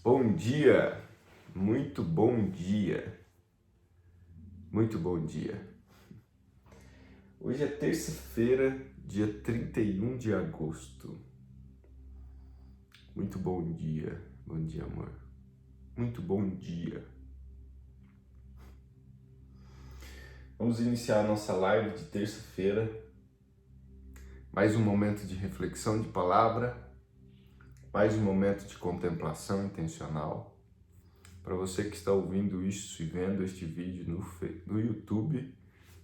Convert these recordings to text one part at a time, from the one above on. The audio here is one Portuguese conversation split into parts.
Bom dia, muito bom dia, muito bom dia. Hoje é terça-feira, dia 31 de agosto. Muito bom dia amor, muito bom dia. Vamos iniciar a nossa live de terça-feira, mais um momento de reflexão de palavra, mais um momento de contemplação intencional. Para você que está ouvindo isso e vendo este vídeo no YouTube,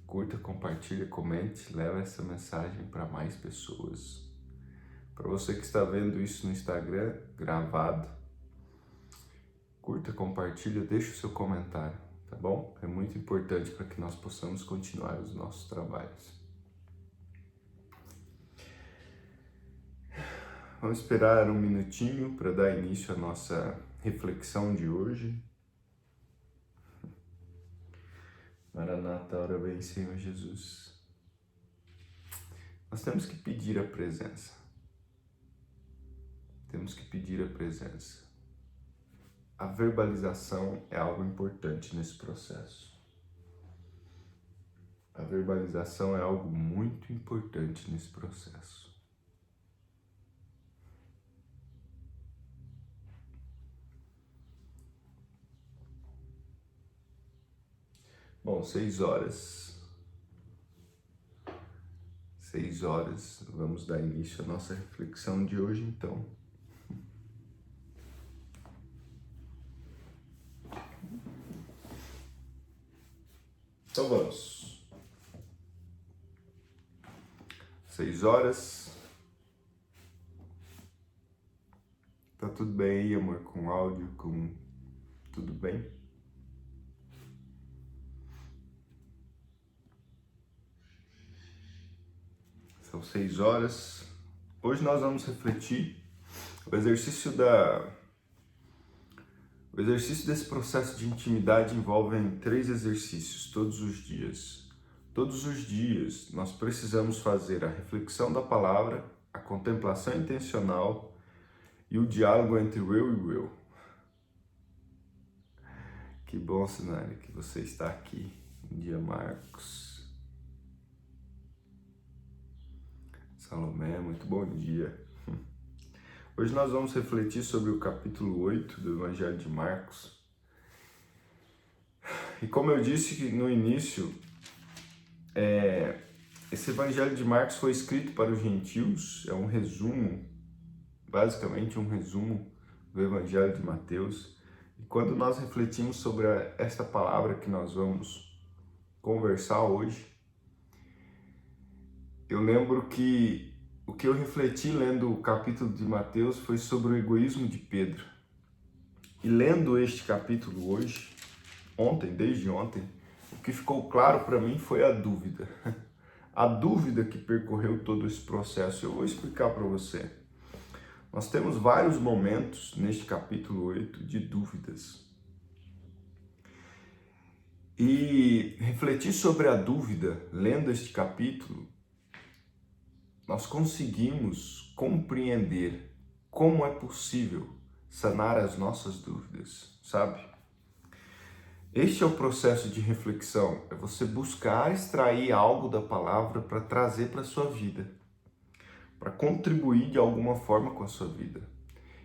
curta, compartilha, comente, leva essa mensagem para mais pessoas. Para você que está vendo isso no Instagram, gravado, curta, compartilha, deixa o seu comentário, tá bom? É muito importante para que nós possamos continuar os nossos trabalhos. Vamos esperar um minutinho para dar início à nossa reflexão de hoje. Maranata, ora vem, Senhor Jesus. Nós temos que pedir a presença. Temos que pedir a presença. A verbalização é algo importante nesse processo. A verbalização é algo muito importante nesse processo. Bom, 6 horas. 6 horas. Vamos dar início à nossa reflexão de hoje, então. Então vamos. 6 horas. Tá tudo bem aí, amor? Com áudio, com tudo bem? São 6 horas. Hoje nós vamos refletir o exercício desse processo de intimidade envolve 3 exercícios todos os dias. Todos os dias nós precisamos fazer a reflexão da palavra, a contemplação intencional e o diálogo entre o eu e o eu. Que bom, Sinari, que você está aqui. Bom dia, Marcos. Salomé, muito bom dia. Hoje nós vamos refletir sobre o capítulo 8 do Evangelho de Marcos. E como eu disse no início, esse Evangelho de Marcos foi escrito para os gentios, é um resumo, basicamente um resumo do Evangelho de Mateus. E quando nós refletimos sobre esta palavra que nós vamos conversar hoje, eu lembro que o que eu refleti lendo o capítulo de Mateus foi sobre o egoísmo de Pedro. E lendo este capítulo hoje, desde ontem, o que ficou claro para mim foi a dúvida. A dúvida que percorreu todo esse processo. Eu vou explicar para você. Nós temos vários momentos neste capítulo 8 de dúvidas. E refletir sobre a dúvida, lendo este capítulo, nós conseguimos compreender como é possível sanar as nossas dúvidas, sabe? Este é o processo de reflexão, é você buscar extrair algo da palavra para trazer para a sua vida, para contribuir de alguma forma com a sua vida.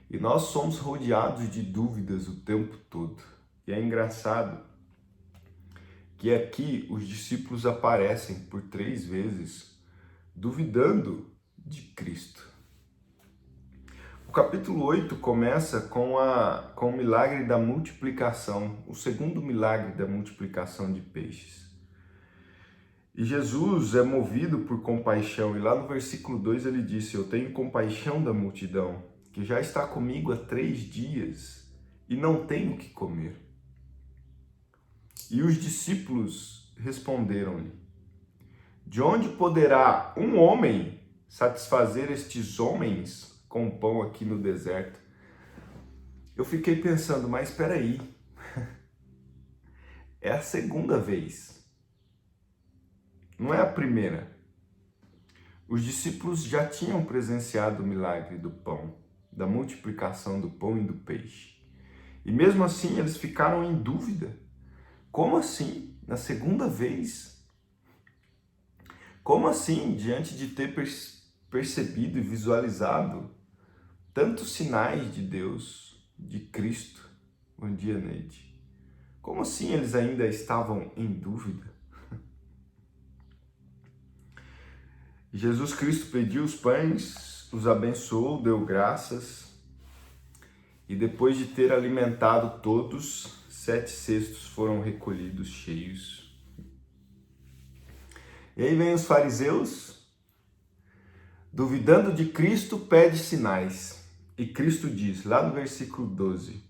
E nós somos rodeados de dúvidas o tempo todo. E é engraçado que aqui os discípulos aparecem por 3 vezes duvidando de Cristo. O capítulo 8 começa com o milagre da multiplicação, o segundo milagre da multiplicação de peixes. E Jesus é movido por compaixão, e lá no versículo 2 ele disse: eu tenho compaixão da multidão, que já está comigo há 3 dias e não tem o que comer. E os discípulos responderam-lhe: de onde poderá um homem satisfazer estes homens com pão aqui no deserto? Eu fiquei pensando, mas espera aí, é a segunda vez, não é a primeira. Os discípulos já tinham presenciado o milagre do pão, da multiplicação do pão e do peixe. E mesmo assim eles ficaram em dúvida. Como assim? Na segunda vez? Como assim? Diante de ter percebido e visualizado tantos sinais de Deus, de Cristo. Bom dia, Neide. Como assim eles ainda estavam em dúvida? Jesus Cristo pediu os pães, os abençoou, deu graças, e depois de ter alimentado todos, 7 cestos foram recolhidos cheios. E aí vem os fariseus, duvidando de Cristo, pede sinais. E Cristo diz, lá no versículo 12,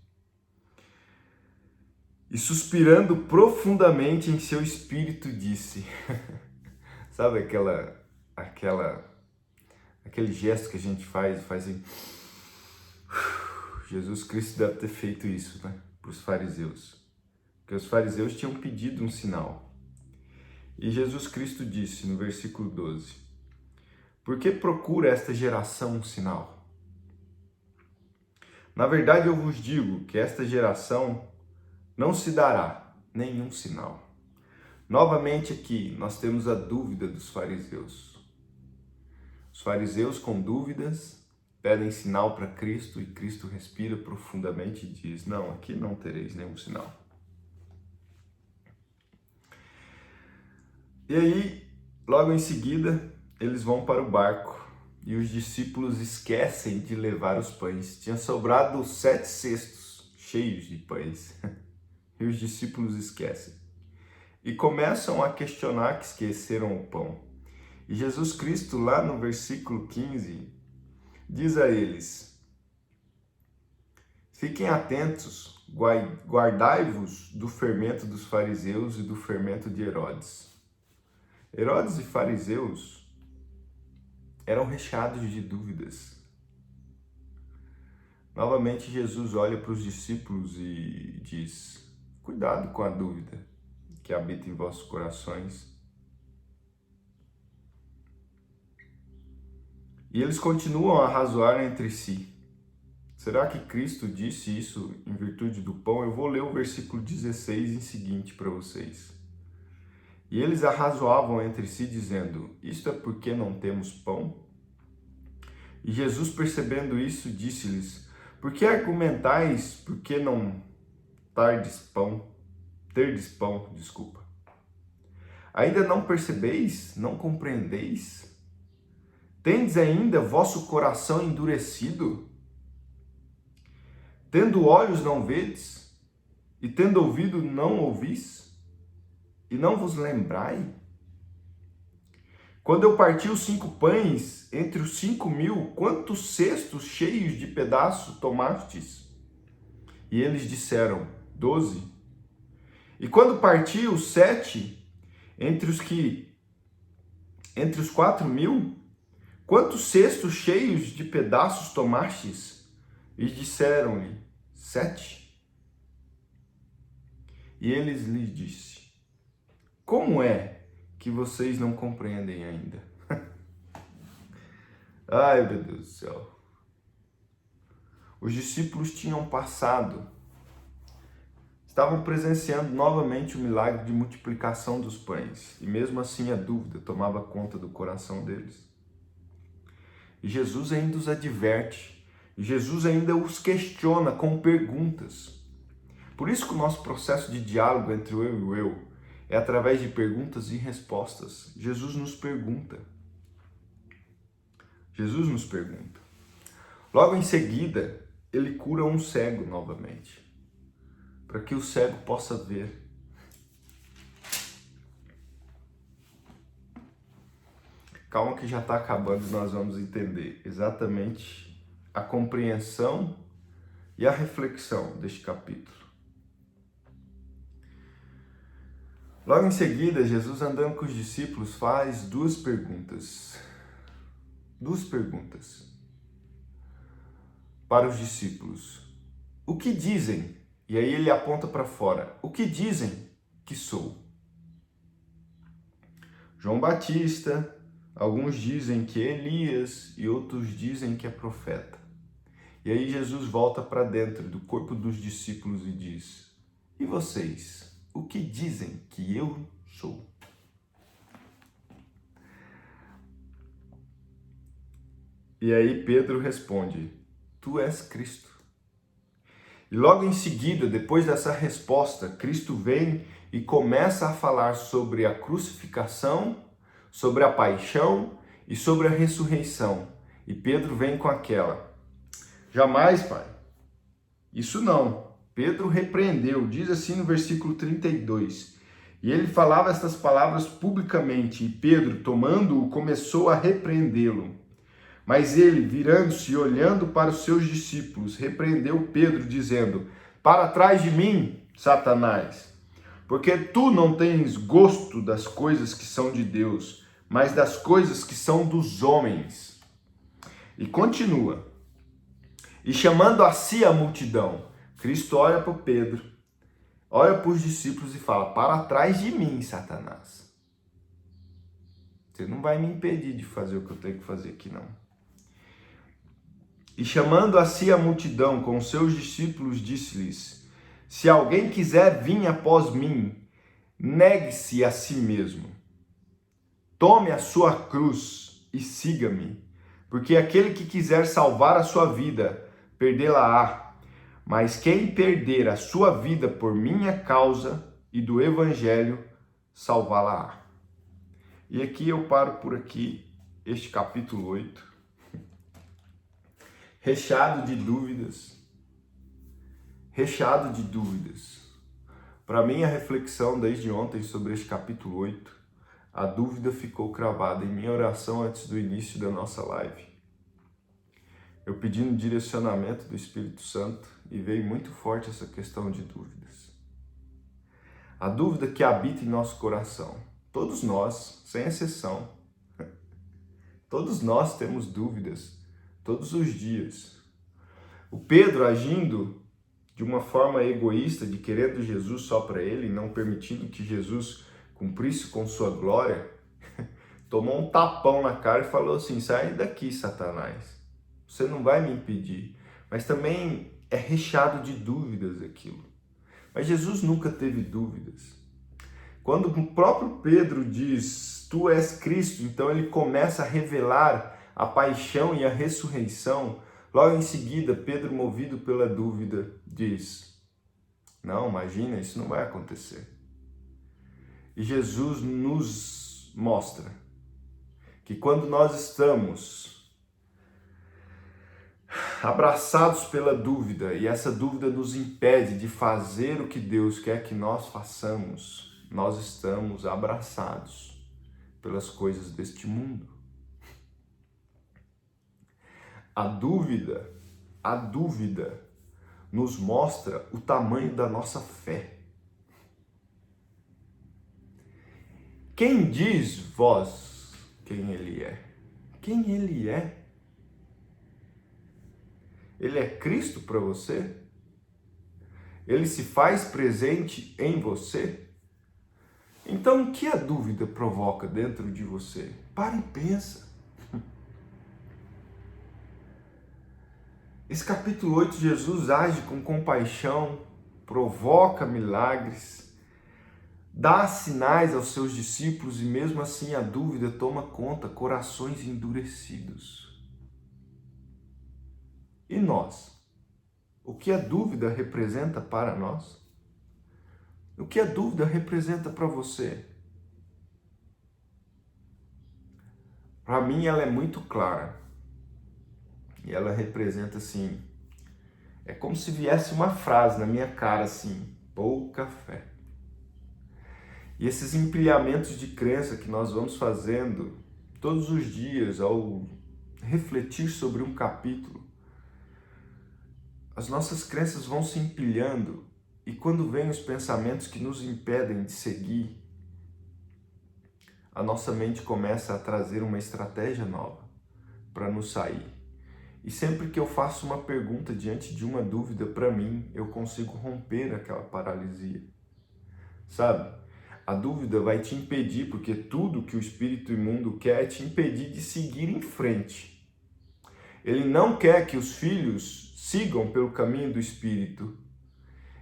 e suspirando profundamente em seu espírito disse, sabe aquele gesto que a gente faz assim, Jesus Cristo deve ter feito isso, né, para os fariseus, porque os fariseus tinham pedido um sinal. E Jesus Cristo disse no versículo 12, por que procura esta geração um sinal? Na verdade eu vos digo que esta geração não se dará nenhum sinal. Novamente aqui nós temos a dúvida dos fariseus. Os fariseus com dúvidas pedem sinal para Cristo e Cristo respira profundamente e diz, não, aqui não tereis nenhum sinal. E aí, logo em seguida, eles vão para o barco e os discípulos esquecem de levar os pães. Tinha sobrado 7 cestos cheios de pães e os discípulos esquecem. E começam a questionar que esqueceram o pão. E Jesus Cristo, lá no versículo 15, diz a eles, fiquem atentos, guardai-vos do fermento dos fariseus e do fermento de Herodes. Herodes e fariseus eram recheados de dúvidas. Novamente Jesus olha para os discípulos e diz, cuidado com a dúvida que habita em vossos corações. E eles continuam a razoar entre si. Será que Cristo disse isso em virtude do pão? Eu vou ler o versículo 16 em seguinte para vocês. E eles arrazoavam entre si, dizendo, isto é porque não temos pão? E Jesus, percebendo isso, disse-lhes, por que argumentais, por que não terdes pão? Ainda não percebeis? Não compreendeis? Tendes ainda vosso coração endurecido? Tendo olhos não vedes? E tendo ouvido não ouvis? E não vos lembrai? Quando eu parti os 5 pães entre os 5.000, quantos cestos cheios de pedaços tomastes? E eles disseram, 12. E quando parti os 7 entre os 4.000, quantos cestos cheios de pedaços tomastes? E disseram-lhe, 7. E eles lhes disse, como é que vocês não compreendem ainda? Ai, meu Deus do céu. Os discípulos tinham passado, estavam presenciando novamente o milagre de multiplicação dos pães. E mesmo assim a dúvida tomava conta do coração deles. E Jesus ainda os adverte. E Jesus ainda os questiona com perguntas. Por isso que o nosso processo de diálogo entre o eu e o eu é através de perguntas e respostas. Jesus nos pergunta. Jesus nos pergunta. Logo em seguida, ele cura um cego novamente, para que o cego possa ver. Calma que já está acabando, nós vamos entender exatamente a compreensão e a reflexão deste capítulo. Logo em seguida, Jesus, andando com os discípulos, faz duas perguntas para os discípulos. O que dizem? E aí ele aponta para fora. O que dizem que sou? João Batista, alguns dizem que é Elias e outros dizem que é profeta. E aí Jesus volta para dentro do corpo dos discípulos e diz: e vocês, o que dizem que eu sou? E aí Pedro responde: tu és Cristo. E logo em seguida, depois dessa resposta, Cristo vem e começa a falar sobre a crucificação, sobre a paixão e sobre a ressurreição. E Pedro vem com aquela: jamais, Pai, isso não. Pedro repreendeu, diz assim no versículo 32. E ele falava estas palavras publicamente, e Pedro, tomando-o, começou a repreendê-lo. Mas ele, virando-se e olhando para os seus discípulos, repreendeu Pedro, dizendo: para trás de mim, Satanás, porque tu não tens gosto das coisas que são de Deus, mas das coisas que são dos homens. E continua. E chamando a si a multidão, Cristo olha para Pedro, olha para os discípulos e fala: para trás de mim, Satanás. Você não vai me impedir de fazer o que eu tenho que fazer aqui, não. E chamando a si a multidão com seus discípulos, disse-lhes: se alguém quiser vir após mim, negue-se a si mesmo. Tome a sua cruz e siga-me, porque aquele que quiser salvar a sua vida, perdê-la-á. Mas quem perder a sua vida por minha causa e do evangelho, salvá-la-á. E aqui eu paro por aqui, este capítulo 8. Recheado de dúvidas. Para mim, a reflexão desde ontem sobre este capítulo 8, a dúvida ficou cravada em minha oração antes do início da nossa live. Eu pedi um direcionamento do Espírito Santo e veio muito forte essa questão de dúvidas. A dúvida que habita em nosso coração. Todos nós, sem exceção, todos nós temos dúvidas. Todos os dias. O Pedro, agindo de uma forma egoísta, de querendo Jesus só para ele, não permitindo que Jesus cumprisse com sua glória, tomou um tapão na cara e falou assim: sai daqui, Satanás. Você não vai me impedir. Mas também é recheado de dúvidas aquilo. Mas Jesus nunca teve dúvidas. Quando o próprio Pedro diz: tu és Cristo, então ele começa a revelar a paixão e a ressurreição. Logo em seguida, Pedro, movido pela dúvida, diz: não, imagina, isso não vai acontecer. E Jesus nos mostra que quando nós estamos abraçados pela dúvida, e essa dúvida nos impede de fazer o que Deus quer que nós façamos, nós estamos abraçados pelas coisas deste mundo. A dúvida nos mostra o tamanho da nossa fé. Quem diz vós quem ele é? Quem ele é? Ele é Cristo para você? Ele se faz presente em você? Então, o que a dúvida provoca dentro de você? Para e pensa. Esse capítulo 8, Jesus age com compaixão, provoca milagres, dá sinais aos seus discípulos e mesmo assim a dúvida toma conta, corações endurecidos. E nós? O que a dúvida representa para nós? O que a dúvida representa para você? Para mim ela é muito clara. E ela representa assim, é como se viesse uma frase na minha cara assim: pouca fé. E esses empilhamentos de crença que nós vamos fazendo todos os dias ao refletir sobre um capítulo, as nossas crenças vão se empilhando e quando vêm os pensamentos que nos impedem de seguir, a nossa mente começa a trazer uma estratégia nova para nos sair. E sempre que eu faço uma pergunta diante de uma dúvida para mim, eu consigo romper aquela paralisia. Sabe? A dúvida vai te impedir, porque tudo que o espírito imundo quer é te impedir de seguir em frente. Ele não quer que os filhos sigam pelo caminho do Espírito.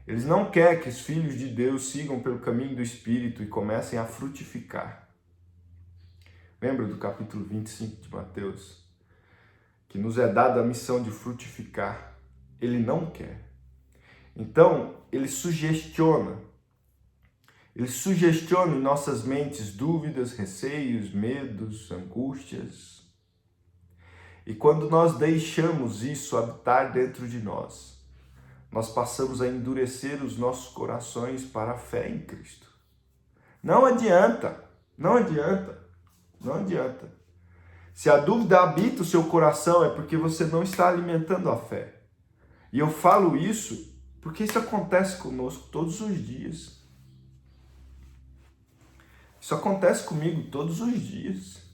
Eles não querem que os filhos de Deus sigam pelo caminho do Espírito e comecem a frutificar. Lembra do capítulo 25 de Mateus? Que nos é dada a missão de frutificar. Ele não quer. Então, ele sugestiona em nossas mentes dúvidas, receios, medos, angústias. E quando nós deixamos isso habitar dentro de nós passamos a endurecer os nossos corações para a fé em Cristo. Não adianta. Se a dúvida habita o seu coração, é porque você não está alimentando a fé. E eu falo isso porque isso acontece conosco todos os dias. Isso acontece comigo todos os dias.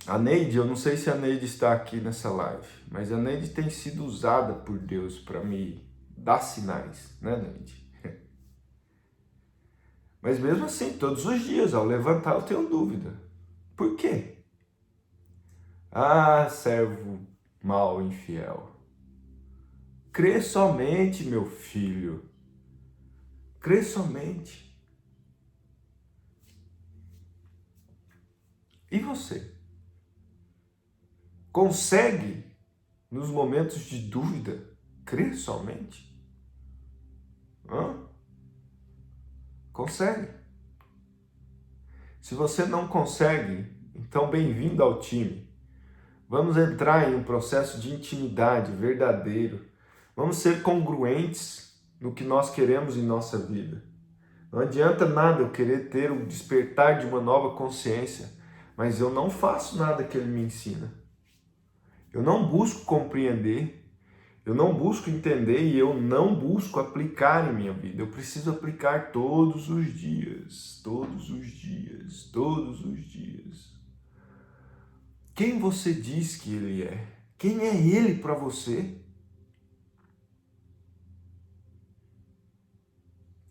A Neide, eu não sei se a Neide está aqui nessa live, mas a Neide tem sido usada por Deus para me dar sinais, né, Neide? Mas mesmo assim, todos os dias, ao levantar, eu tenho dúvida. Por quê? Ah, servo mau, infiel. Crê somente, meu filho. Crê somente. E você? Consegue, nos momentos de dúvida, crer somente? Consegue? Se você não consegue, então bem-vindo ao time. Vamos entrar em um processo de intimidade verdadeiro. Vamos ser congruentes no que nós queremos em nossa vida. Não adianta nada eu querer ter o despertar de uma nova consciência, mas eu não faço nada que ele me ensina. Eu não busco compreender, eu não busco entender e eu não busco aplicar em minha vida. Eu preciso aplicar todos os dias, todos os dias, todos os dias. Quem você diz que ele é? Quem é ele para você?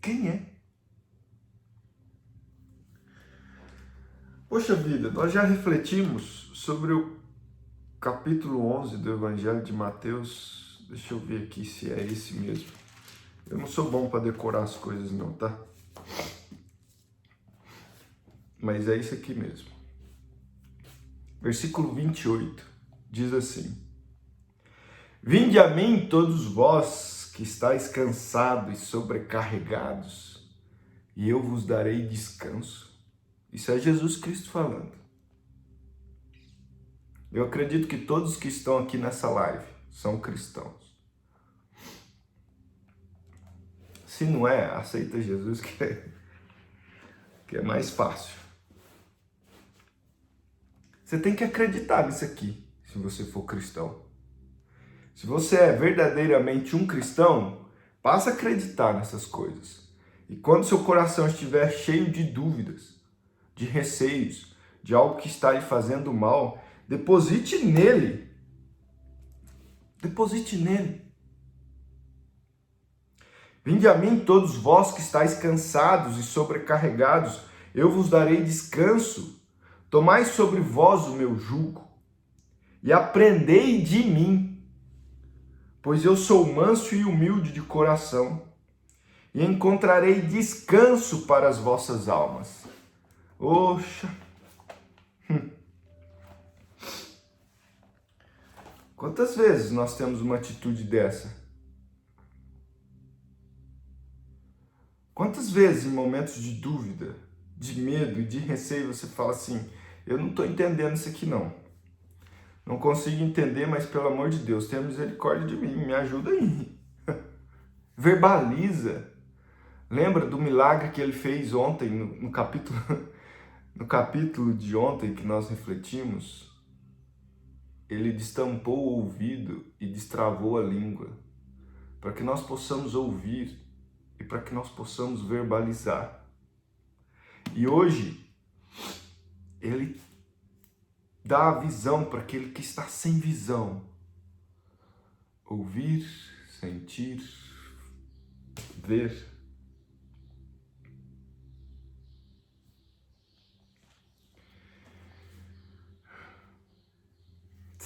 Quem é? Poxa vida, nós já refletimos sobre o capítulo 11 do Evangelho de Mateus. Deixa eu ver aqui se é esse mesmo. Eu não sou bom para decorar as coisas não, tá? Mas é isso aqui mesmo. Versículo 28 diz assim: Vinde a mim todos vós que estáis cansados e sobrecarregados, e eu vos darei descanso. Isso é Jesus Cristo falando. Eu acredito que todos que estão aqui nessa live são cristãos. Se não é, aceita Jesus que é mais fácil. Você tem que acreditar nisso aqui, se você for cristão. Se você é verdadeiramente um cristão, passa a acreditar nessas coisas. E quando seu coração estiver cheio de dúvidas, de receios, de algo que está lhe fazendo mal, deposite nele. Deposite nele. Vinde a mim todos vós que estáis cansados e sobrecarregados, eu vos darei descanso. Tomai sobre vós o meu jugo e aprendei de mim, pois eu sou manso e humilde de coração, e encontrarei descanso para as vossas almas. Oxa! Quantas vezes nós temos uma atitude dessa? Quantas vezes em momentos de dúvida, de medo e de receio você fala assim, eu não estou entendendo isso aqui não. Não consigo entender, mas pelo amor de Deus, tenha misericórdia de mim, me ajuda aí. Verbaliza. Lembra do milagre que ele fez ontem, no capítulo de ontem que nós refletimos? Ele destampou o ouvido e destravou a língua, para que nós possamos ouvir e para que nós possamos verbalizar. E hoje, ele dá a visão para aquele que está sem visão. Ouvir, sentir, ver.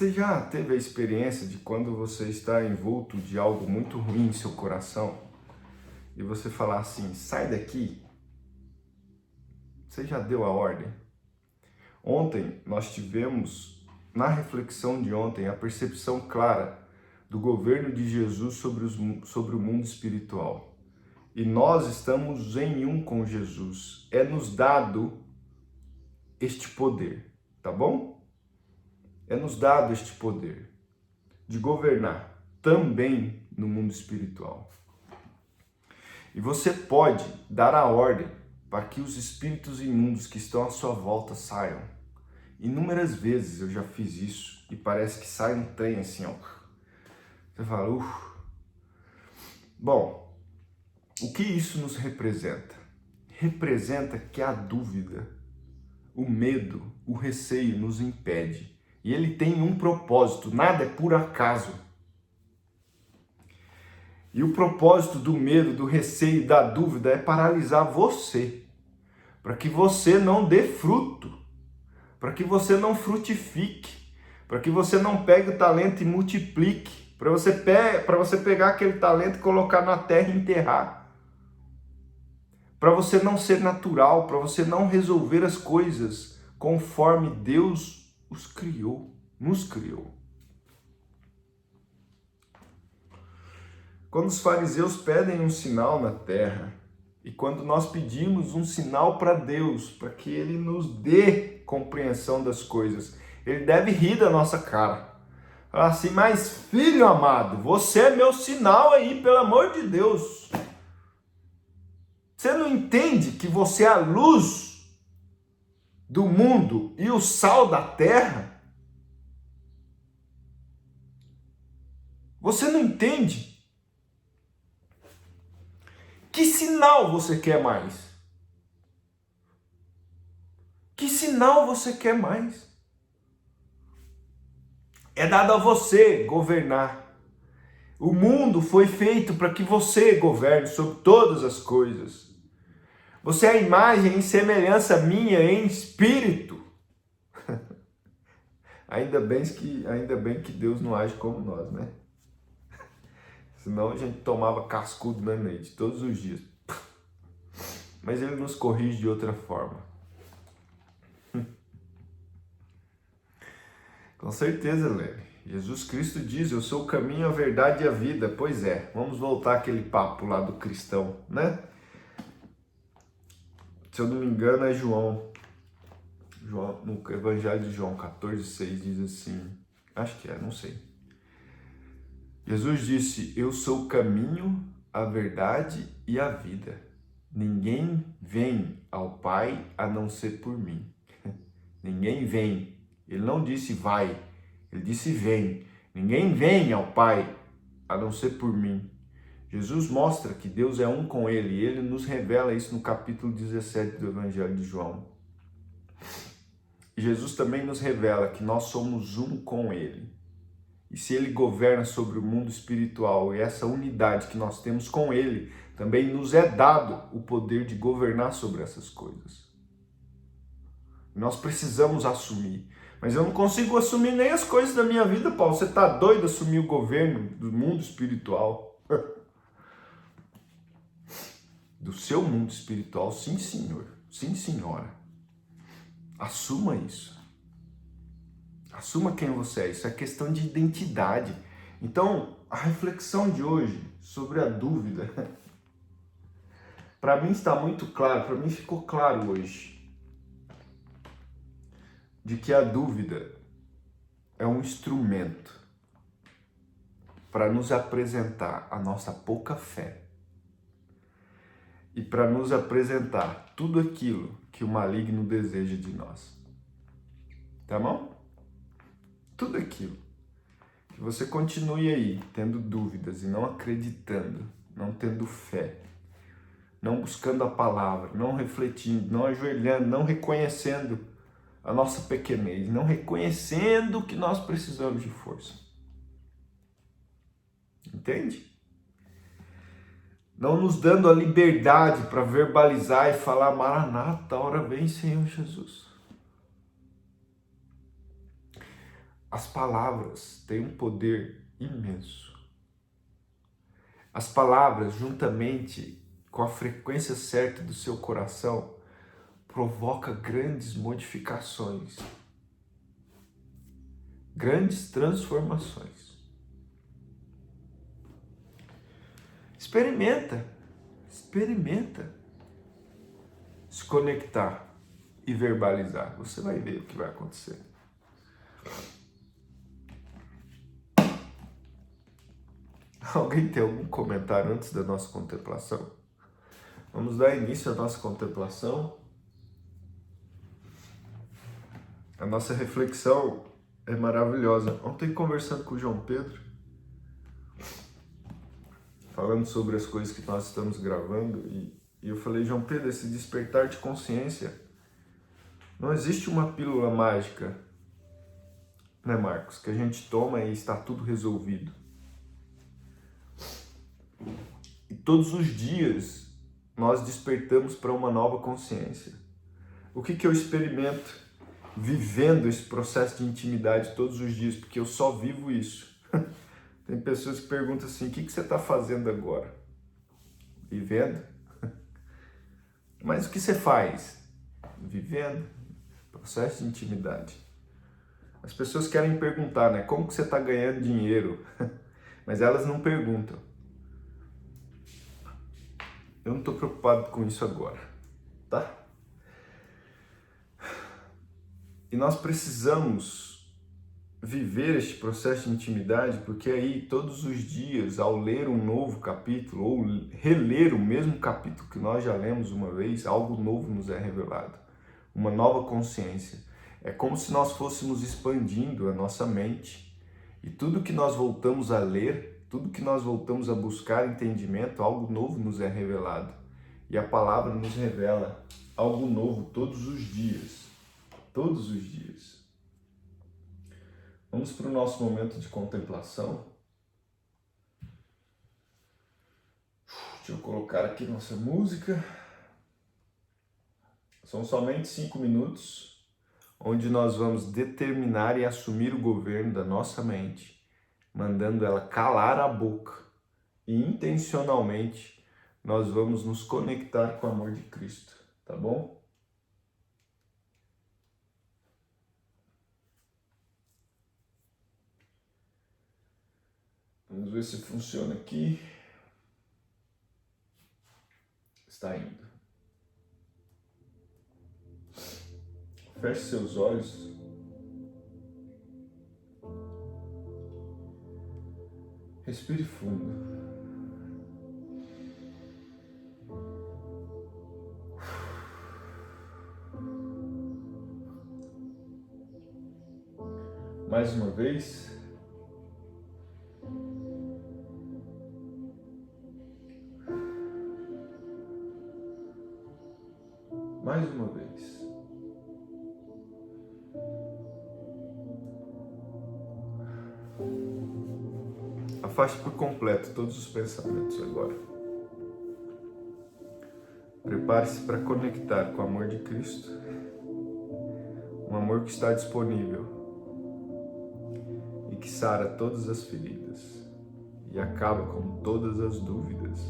Você já teve a experiência de quando você está envolto de algo muito ruim em seu coração e você falar assim, sai daqui? Você já deu a ordem? Ontem nós tivemos, na reflexão de ontem, a percepção clara do governo de Jesus sobre o mundo espiritual. E nós estamos em um com Jesus. É nos dado este poder, tá bom? É nos dado este poder de governar também no mundo espiritual. E você pode dar a ordem para que os espíritos imundos que estão à sua volta saiam. Inúmeras vezes eu já fiz isso e parece que sai um trem assim, ó. Você fala, Bom, o que isso nos representa? Representa que a dúvida, o medo, o receio nos impede. E ele tem um propósito, nada é por acaso. E o propósito do medo, do receio, da dúvida é paralisar você, para que você não dê fruto, para que você não frutifique, para que você não pegue o talento e multiplique, para você pegar aquele talento e colocar na terra e enterrar. Para você não ser natural, para você não resolver as coisas conforme Deus os criou, nos criou. Quando os fariseus pedem um sinal na terra, e quando nós pedimos um sinal para Deus, para que Ele nos dê compreensão das coisas, Ele deve rir da nossa cara. Falar assim, mas filho amado, você é meu sinal aí, pelo amor de Deus. Você não entende que você é a luz do mundo e o sal da terra? Você não entende? Que sinal você quer mais? Que sinal você quer mais? É dado a você governar. O mundo foi feito para que você governe sobre todas as coisas. Você é a imagem e semelhança minha em espírito. Ainda bem que Deus não age como nós, né? Senão a gente tomava cascudo na mente todos os dias. Mas Ele nos corrige de outra forma. Com certeza, Leve. Jesus Cristo diz, eu sou o caminho, a verdade e a vida. Pois é, vamos voltar àquele papo lá do cristão, né? Se eu não me engano é João, no Evangelho de João 14,6 diz assim, acho que é, não sei. Jesus disse, eu sou o caminho, a verdade e a vida. Ninguém vem ao Pai a não ser por mim. Ninguém vem. Ele não disse vai, ele disse vem. Ninguém vem ao Pai a não ser por mim. Jesus mostra que Deus é um com ele e ele nos revela isso no capítulo 17 do Evangelho de João. E Jesus também nos revela que nós somos um com ele. E se ele governa sobre o mundo espiritual e essa unidade que nós temos com ele, também nos é dado o poder de governar sobre essas coisas. Nós precisamos assumir. Mas eu não consigo assumir nem as coisas da minha vida, Paulo. Você está doido assumir o governo do mundo espiritual? Do seu mundo espiritual, sim, senhor. Sim, senhora. Assuma isso. Assuma quem você é. Isso é questão de identidade. Então, a reflexão de hoje sobre a dúvida, para mim está muito claro, para mim ficou claro hoje, de que a dúvida é um instrumento para nos apresentar a nossa pouca fé e para nos apresentar tudo aquilo que o maligno deseja de nós. Tá bom? Tudo aquilo. Que você continue aí tendo dúvidas e não acreditando, não tendo fé, não buscando a palavra, não refletindo, não ajoelhando, não reconhecendo a nossa pequenez, não reconhecendo que nós precisamos de força. Entende? Não nos dando a liberdade para verbalizar e falar, Maranata, a hora vem, Senhor Jesus. As palavras têm um poder imenso. As palavras, juntamente com a frequência certa do seu coração, provoca grandes modificações, grandes transformações. Experimenta se conectar e verbalizar. Você vai ver o que vai acontecer. Alguém tem algum comentário antes da nossa contemplação? Vamos dar início à nossa contemplação. A nossa reflexão é maravilhosa. Ontem, conversando com o João Pedro, falando sobre as coisas que nós estamos gravando, e eu falei, João Pedro, esse despertar de consciência, não existe uma pílula mágica, né, Marcos, que a gente toma e está tudo resolvido. E todos os dias nós despertamos para uma nova consciência. O que eu experimento vivendo esse processo de intimidade todos os dias? Porque eu só vivo isso. Tem pessoas que perguntam assim, o que você está fazendo agora? Vivendo? Mas o que você faz? Vivendo. Processo de intimidade. As pessoas querem perguntar, né? Como que você está ganhando dinheiro? Mas elas não perguntam. Eu não estou preocupado com isso agora, tá? E nós precisamos viver este processo de intimidade, porque aí todos os dias, ao ler um novo capítulo, ou reler o mesmo capítulo que nós já lemos uma vez, algo novo nos é revelado, uma nova consciência. É como se nós fôssemos expandindo a nossa mente, e tudo que nós voltamos a ler, tudo que nós voltamos a buscar entendimento, algo novo nos é revelado. E a palavra nos revela algo novo todos os dias. Todos os dias. Vamos para o nosso momento de contemplação. Deixa eu colocar aqui nossa música. São somente 5 minutos, onde nós vamos determinar e assumir o governo da nossa mente, mandando ela calar a boca. E intencionalmente nós vamos nos conectar com o amor de Cristo, tá bom? Vamos ver se funciona aqui. Está indo. Feche seus olhos. Respire fundo. Mais uma vez. Mais uma vez. Afaste por completo todos os pensamentos agora. Prepare-se para conectar com o amor de Cristo. Um amor que está disponível e que sara todas as feridas e acaba com todas as dúvidas.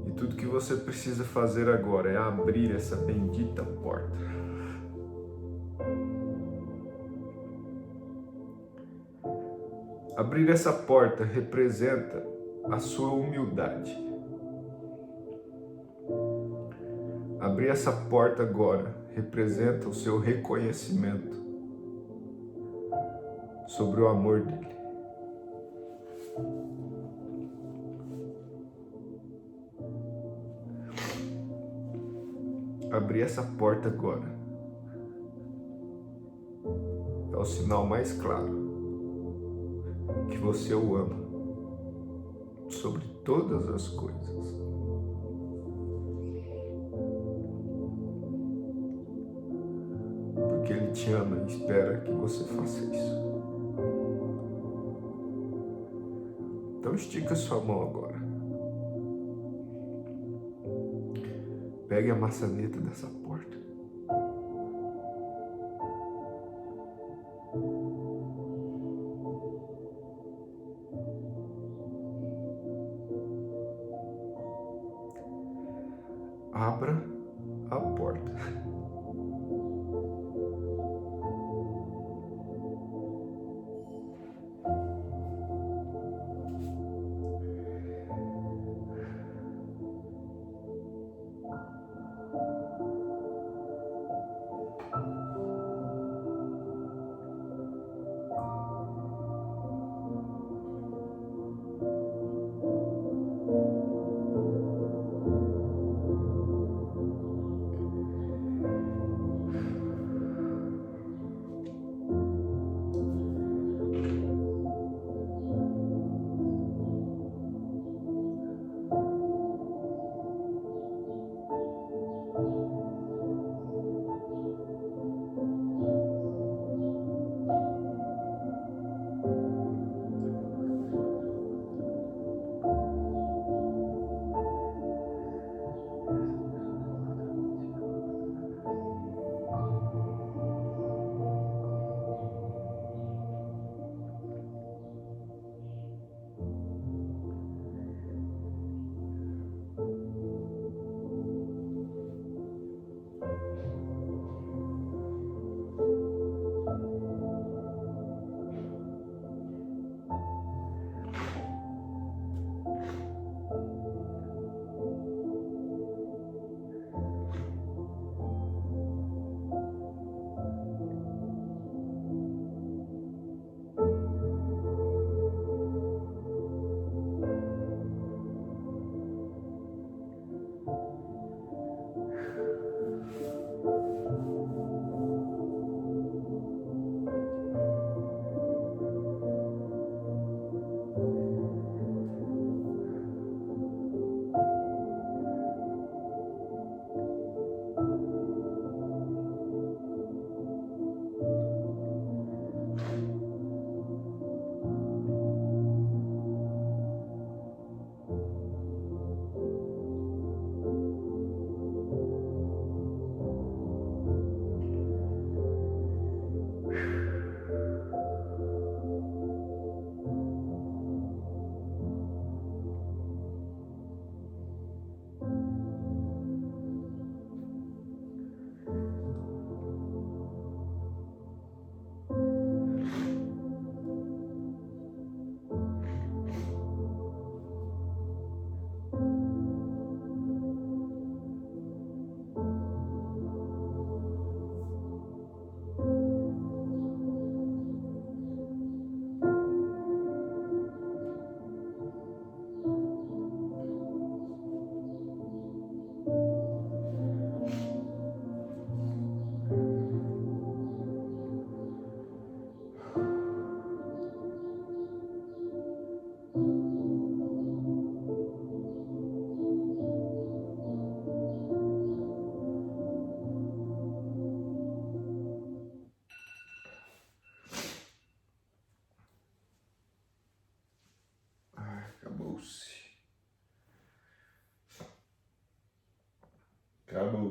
E tudo que você precisa fazer agora é abrir essa bendita porta. Abrir essa porta representa a sua humildade. Abrir essa porta agora representa o seu reconhecimento sobre o amor dele. Abrir essa porta agora é o sinal mais claro que você o ama sobre todas as coisas. Porque Ele te ama e espera que você faça isso. Então estica sua mão agora. Pegue a maçaneta dessa porta.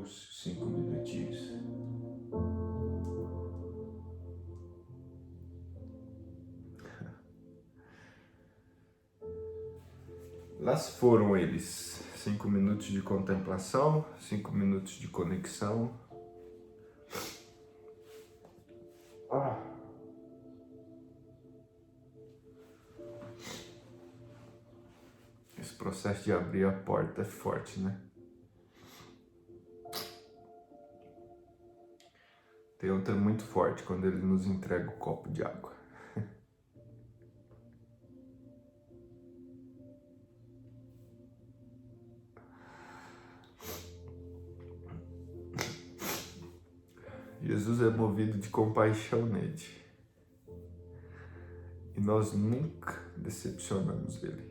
os 5 minutinhos. Lá se foram eles. 5 minutos de contemplação, 5 minutos de conexão. Esse processo de abrir a porta é forte, né? Tem outra muito forte quando ele nos entrega o copo de água. Jesus é movido de compaixão nele. E nós nunca decepcionamos ele.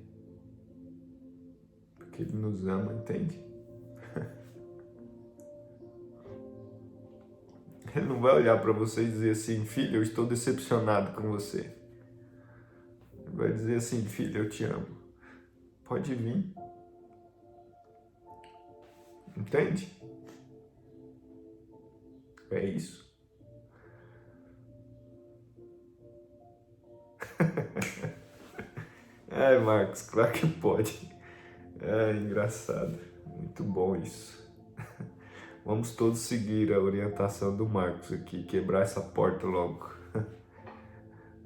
Porque ele nos ama, entende? Ele não vai olhar para você e dizer assim, filho, eu estou decepcionado com você. Ele vai dizer assim, filho, eu te amo. Pode vir. Entende? É isso. Ai, Marcos, claro que pode. É engraçado. Muito bom isso. Vamos todos seguir a orientação do Marcos aqui, quebrar essa porta logo.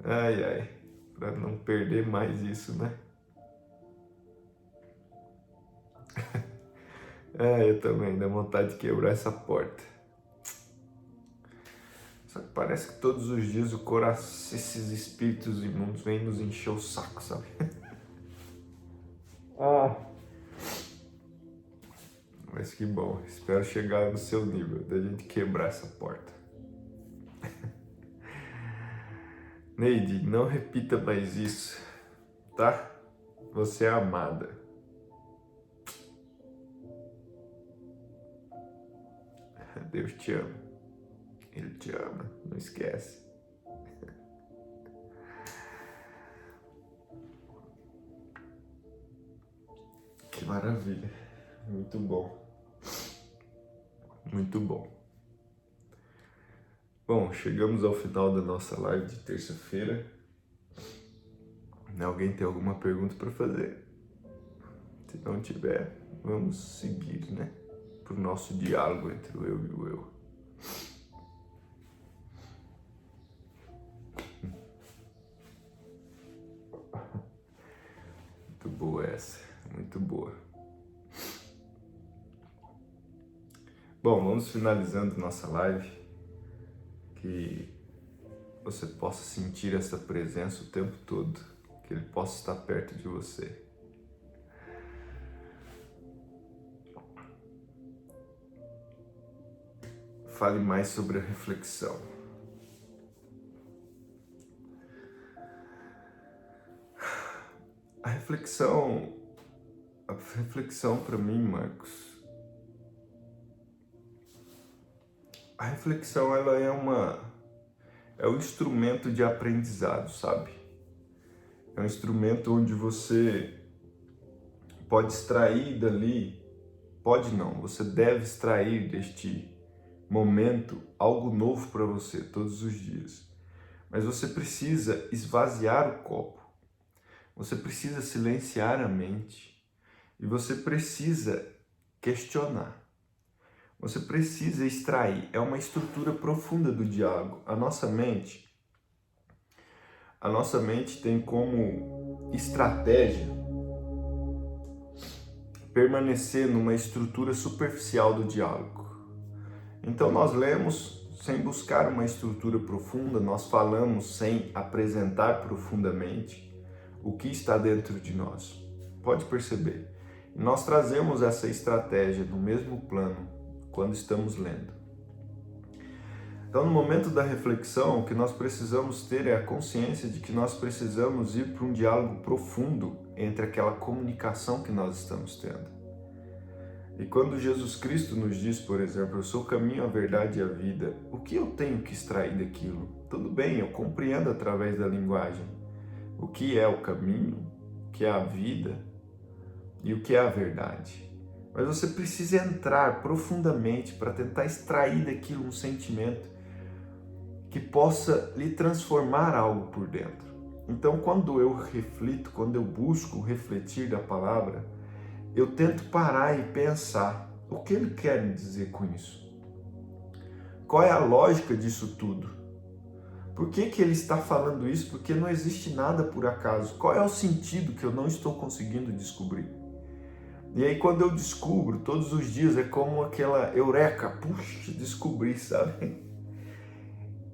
Ai, ai, para não perder mais isso, né? Eu também, dá vontade de quebrar essa porta. Só que parece que todos os dias o coração, esses espíritos imundos vêm nos encher o saco, sabe? Mas que bom, espero chegar no seu nível, da gente quebrar essa porta. Neide, não repita mais isso, tá? Você é amada. Deus te ama. Ele te ama, não esquece. Que maravilha. Muito bom. Muito bom. Bom, chegamos ao final da nossa live de terça-feira. Alguém tem alguma pergunta para fazer? Se não tiver, vamos seguir, né? Para o nosso diálogo entre o eu e o eu. Muito boa essa, muito boa. Bom, vamos finalizando nossa live. Que você possa sentir essa presença o tempo todo, que ele possa estar perto de você. Fale mais sobre a reflexão. A reflexão para mim, Marcos, a reflexão ela é um instrumento de aprendizado, sabe? É um instrumento onde você pode extrair dali, pode não, você deve extrair deste momento algo novo para você todos os dias. Mas você precisa esvaziar o copo, você precisa silenciar a mente e você precisa questionar. Você precisa extrair, é uma estrutura profunda do diálogo. A nossa mente tem como estratégia permanecer numa estrutura superficial do diálogo. Então nós lemos sem buscar uma estrutura profunda, nós falamos sem apresentar profundamente o que está dentro de nós. Pode perceber. Nós trazemos essa estratégia no mesmo plano quando estamos lendo. Então, no momento da reflexão, o que nós precisamos ter é a consciência de que nós precisamos ir para um diálogo profundo entre aquela comunicação que nós estamos tendo. E quando Jesus Cristo nos diz, por exemplo, eu sou o caminho, a verdade e a vida, o que eu tenho que extrair daquilo? Tudo bem, eu compreendo através da linguagem o que é o caminho, o que é a vida e o que é a verdade. mas você precisa entrar profundamente para tentar extrair daquilo um sentimento que possa lhe transformar algo por dentro. Então, quando eu reflito, quando eu busco refletir da palavra, eu tento parar e pensar o que ele quer me dizer com isso. Qual é a lógica disso tudo? Por que ele está falando isso? Porque não existe nada por acaso. Qual é o sentido que eu não estou conseguindo descobrir? E aí quando eu descubro, todos os dias é como aquela eureka, puxa, descobri, sabe?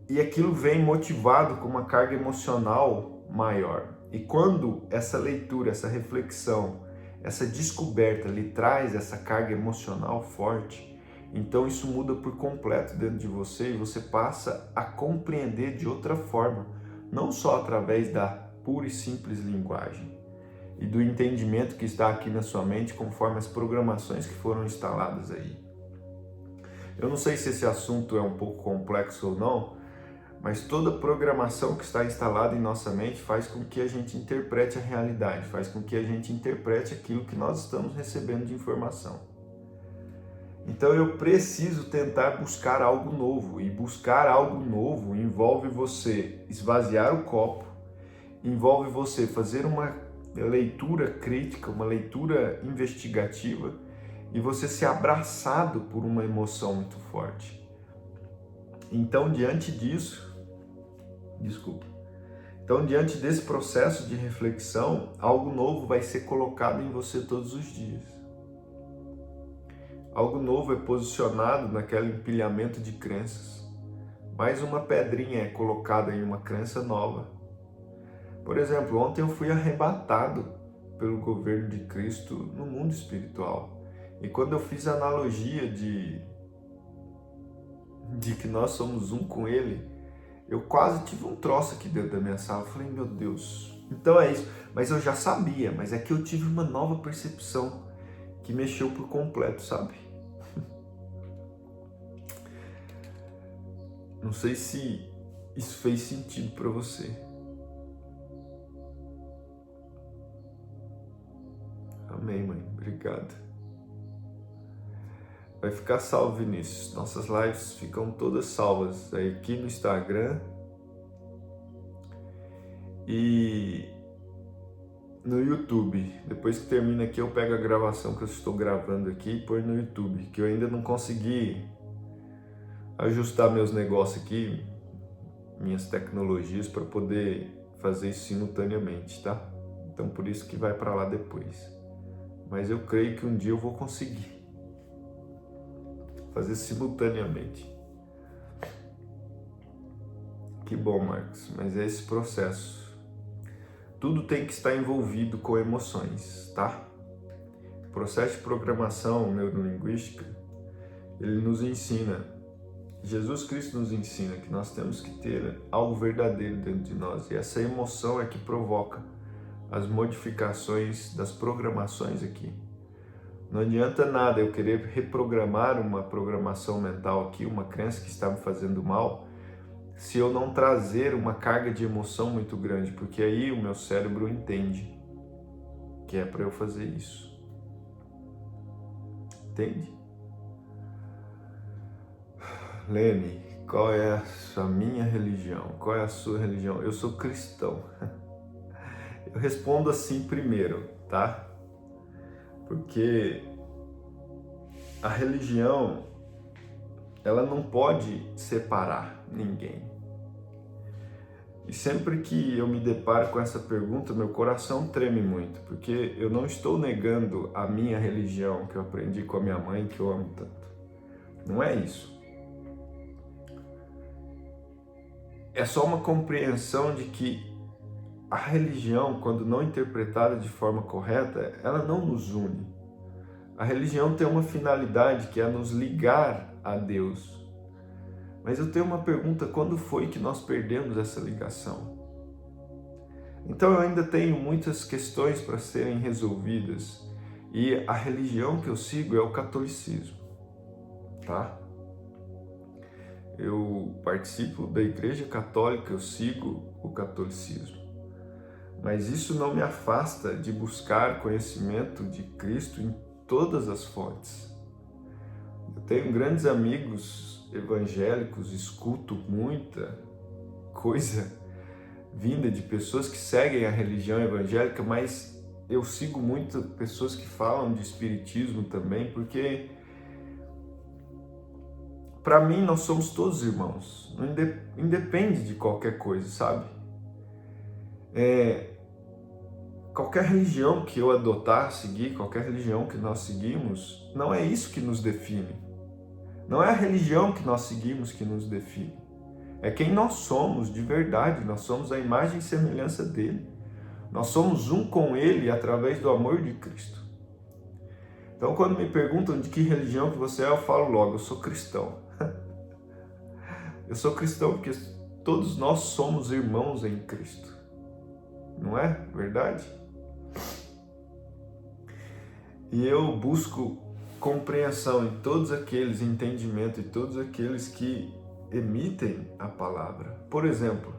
E aquilo vem motivado com uma carga emocional maior. E quando essa leitura, essa reflexão, essa descoberta lhe traz essa carga emocional forte, então isso muda por completo dentro de você e você passa a compreender de outra forma, não só através da pura e simples linguagem e do entendimento que está aqui na sua mente conforme as programações que foram instaladas aí. Eu não sei se esse assunto é um pouco complexo ou não, mas toda programação que está instalada em nossa mente faz com que a gente interprete a realidade, faz com que a gente interprete aquilo que nós estamos recebendo de informação. Então eu preciso tentar buscar algo novo, e buscar algo novo envolve você esvaziar o copo, envolve você fazer uma leitura crítica, uma leitura investigativa e você ser abraçado por uma emoção muito forte. Então, diante desse processo de reflexão, algo novo vai ser colocado em você todos os dias. Algo novo é posicionado naquele empilhamento de crenças. Mais uma pedrinha é colocada em uma crença nova. Por exemplo, ontem eu fui arrebatado pelo governo de Cristo no mundo espiritual. E quando eu fiz a analogia de que nós somos um com Ele, eu quase tive um troço aqui dentro da minha sala. Eu falei, meu Deus, então é isso. Mas eu já sabia, mas é que eu tive uma nova percepção que mexeu por completo, sabe? Não sei se isso fez sentido para você. Amém, mãe. Obrigado. Vai ficar salvo, Vinícius. Nossas lives ficam todas salvas aqui no Instagram e no YouTube. Depois que termina aqui, eu pego a gravação que eu estou gravando aqui e põe no YouTube, que eu ainda não consegui ajustar meus negócios aqui, minhas tecnologias, para poder fazer isso simultaneamente, tá? Então por isso que vai para lá depois. Mas eu creio que um dia eu vou conseguir fazer simultaneamente. Que bom, Marcos, mas é esse processo. Tudo tem que estar envolvido com emoções, tá? O processo de programação neurolinguística, ele nos ensina, Jesus Cristo nos ensina que nós temos que ter algo verdadeiro dentro de nós. E essa emoção é que provoca as modificações das programações aqui. Não adianta nada eu querer reprogramar uma programação mental aqui, uma crença que está me fazendo mal, se eu não trazer uma carga de emoção muito grande, porque aí o meu cérebro entende que é para eu fazer isso. Entende? Lene, qual é a minha religião? Qual é a sua religião? Eu sou cristão. Eu respondo assim primeiro, tá? Porque a religião, ela não pode separar ninguém. E sempre que eu me deparo com essa pergunta, meu coração treme muito, porque eu não estou negando a minha religião que eu aprendi com a minha mãe, que eu amo tanto. Não é isso. É só uma compreensão de que a religião, quando não interpretada de forma correta, ela não nos une. A religião tem uma finalidade que é nos ligar a Deus. Mas eu tenho uma pergunta, quando foi que nós perdemos essa ligação? Então eu ainda tenho muitas questões para serem resolvidas e a religião que eu sigo é o catolicismo, tá? Eu participo da Igreja Católica, eu sigo o catolicismo. Mas isso não me afasta de buscar conhecimento de Cristo em todas as fontes. Eu tenho grandes amigos evangélicos, escuto muita coisa vinda de pessoas que seguem a religião evangélica, mas eu sigo muito pessoas que falam de espiritismo também, porque para mim nós somos todos irmãos, não independe de qualquer coisa, sabe? Qualquer religião que eu adotar, seguir, qualquer religião que nós seguimos, não é isso que nos define. Não é a religião que nós seguimos que nos define. É quem nós somos de verdade, nós somos a imagem e semelhança dele. Nós somos um com ele através do amor de Cristo. Então, quando me perguntam de que religião que você é, eu falo logo, eu sou cristão. Eu sou cristão porque todos nós somos irmãos em Cristo. Não é verdade? E eu busco compreensão em todos aqueles, entendimento em todos aqueles que emitem a palavra. Por exemplo,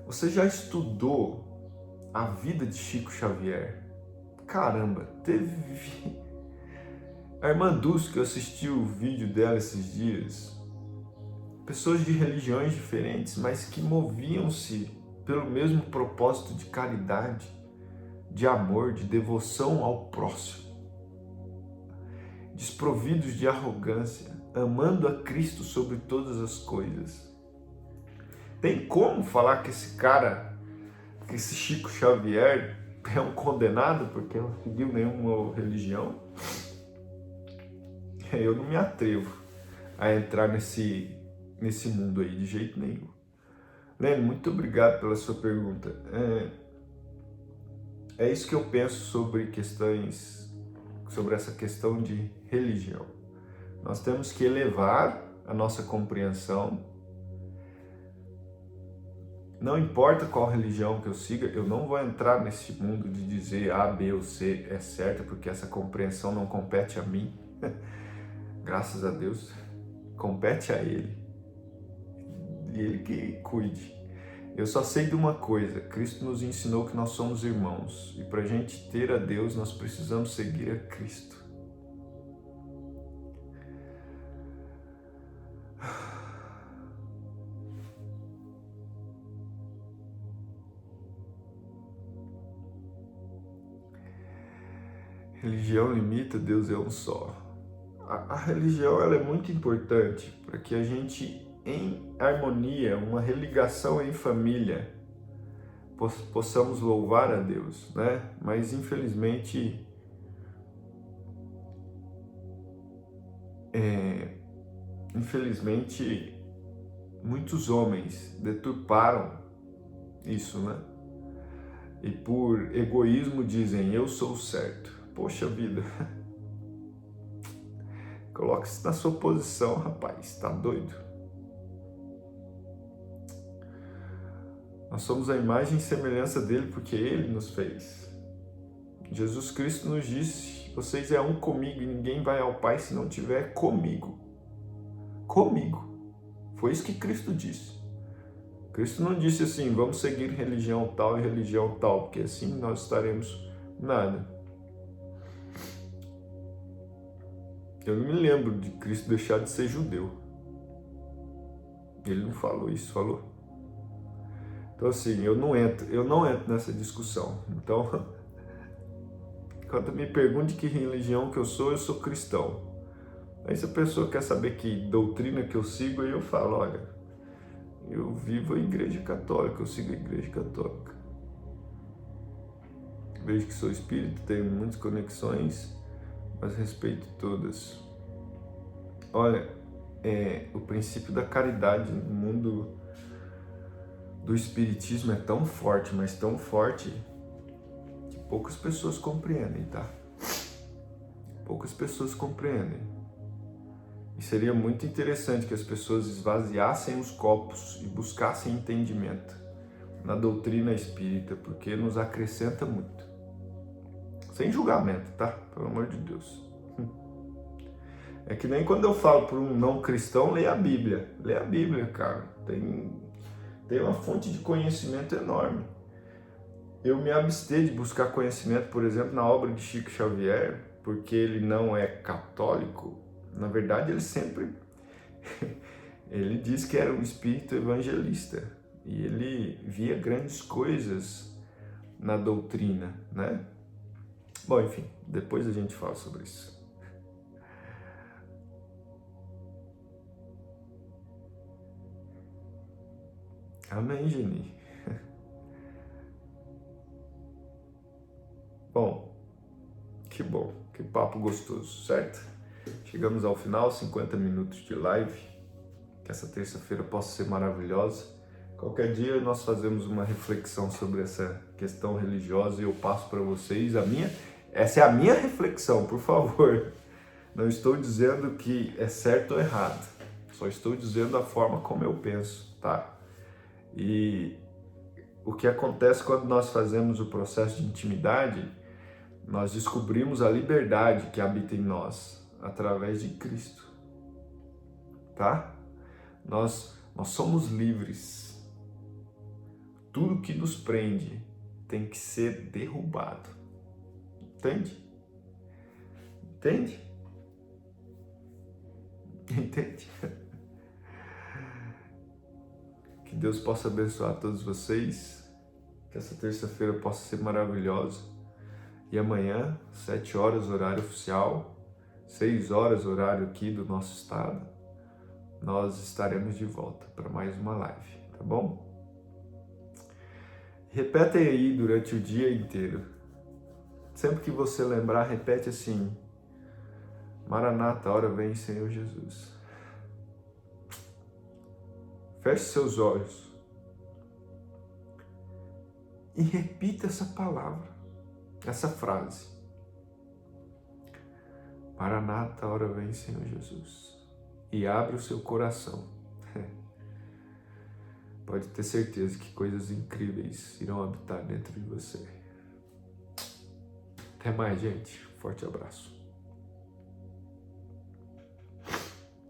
você já estudou a vida de Chico Xavier? Caramba, teve... A irmã Dulce, que eu assisti o vídeo dela esses dias, pessoas de religiões diferentes, mas que moviam-se pelo mesmo propósito de caridade, de amor, de devoção ao próximo, desprovidos de arrogância, amando a Cristo sobre todas as coisas. Tem como falar que esse cara, que esse Chico Xavier é um condenado porque não seguiu nenhuma religião? Eu não me atrevo a entrar nesse mundo aí de jeito nenhum. Lênin, muito obrigado pela sua pergunta. É isso que eu penso sobre essa questão de religião. Nós temos que elevar a nossa compreensão. Não importa qual religião que eu siga, eu não vou entrar nesse mundo de dizer A, B ou C é certa, porque essa compreensão não compete a mim. Graças a Deus, compete a Ele. E Ele que cuide. Eu só sei de uma coisa, Cristo nos ensinou que nós somos irmãos. E para a gente ter a Deus, nós precisamos seguir a Cristo. Religião limita, Deus é um só. A religião ela é muito importante para que a gente, em harmonia, uma religação em família, possamos louvar a Deus, né? Mas infelizmente muitos homens deturparam isso, né? E por egoísmo dizem, eu sou certo. Poxa vida, coloque-se na sua posição, rapaz, tá doido? Nós somos a imagem e semelhança dele porque ele nos fez. Jesus Cristo nos disse, vocês é um comigo e ninguém vai ao Pai se não tiver comigo. Comigo. Foi isso que Cristo disse. Cristo não disse assim, vamos seguir religião tal e religião tal, porque assim nós estaremos nada. Eu não me lembro de Cristo deixar de ser judeu. Ele não falou isso, falou? Então assim, eu não entro nessa discussão. Então, quando me perguntam de que religião que eu sou cristão. Aí se a pessoa quer saber que doutrina que eu sigo, aí eu falo, olha, eu vivo a igreja católica, eu sigo a igreja católica. Vejo que sou espírita, tenho muitas conexões, mas respeito todas. Olha, o princípio da caridade no mundo do espiritismo é tão forte, mas tão forte, que poucas pessoas compreendem, tá? Poucas pessoas compreendem. E seria muito interessante que as pessoas esvaziassem os copos e buscassem entendimento na doutrina espírita, porque nos acrescenta muito. Sem julgamento, tá? Pelo amor de Deus. É que nem quando eu falo para um não cristão, leia a Bíblia. Leia a Bíblia, cara. Tem uma fonte de conhecimento enorme. Eu me abster de buscar conhecimento, por exemplo, na obra de Chico Xavier, porque ele não é católico, na verdade ele sempre ele diz que era um espírito evangelista e ele via grandes coisas na doutrina, né? Bom, enfim, depois a gente fala sobre isso. Amém, Geni. Bom, que papo gostoso, certo? Chegamos ao final, 50 minutos de live. Que essa terça-feira possa ser maravilhosa. Qualquer dia nós fazemos uma reflexão sobre essa questão religiosa e eu passo para vocês essa é a minha reflexão, por favor. Não estou dizendo que é certo ou errado, só estou dizendo a forma como eu penso, tá? E o que acontece quando nós fazemos o processo de intimidade, nós descobrimos a liberdade que habita em nós através de Cristo, tá? Nós somos livres. Tudo que nos prende tem que ser derrubado. Entende? Entende? Entende? Que Deus possa abençoar todos vocês. Que essa terça-feira possa ser maravilhosa. E amanhã, 7 horas, horário oficial, 6 horas, horário aqui do nosso estado, nós estaremos de volta para mais uma live, tá bom? Repete aí durante o dia inteiro. Sempre que você lembrar, repete assim: Maranata, a hora vem, Senhor Jesus. Feche seus olhos e repita essa palavra, essa frase. Maranata, a hora vem, Senhor Jesus. E abre o seu coração. Pode ter certeza que coisas incríveis irão habitar dentro de você. Até mais, gente. Forte abraço.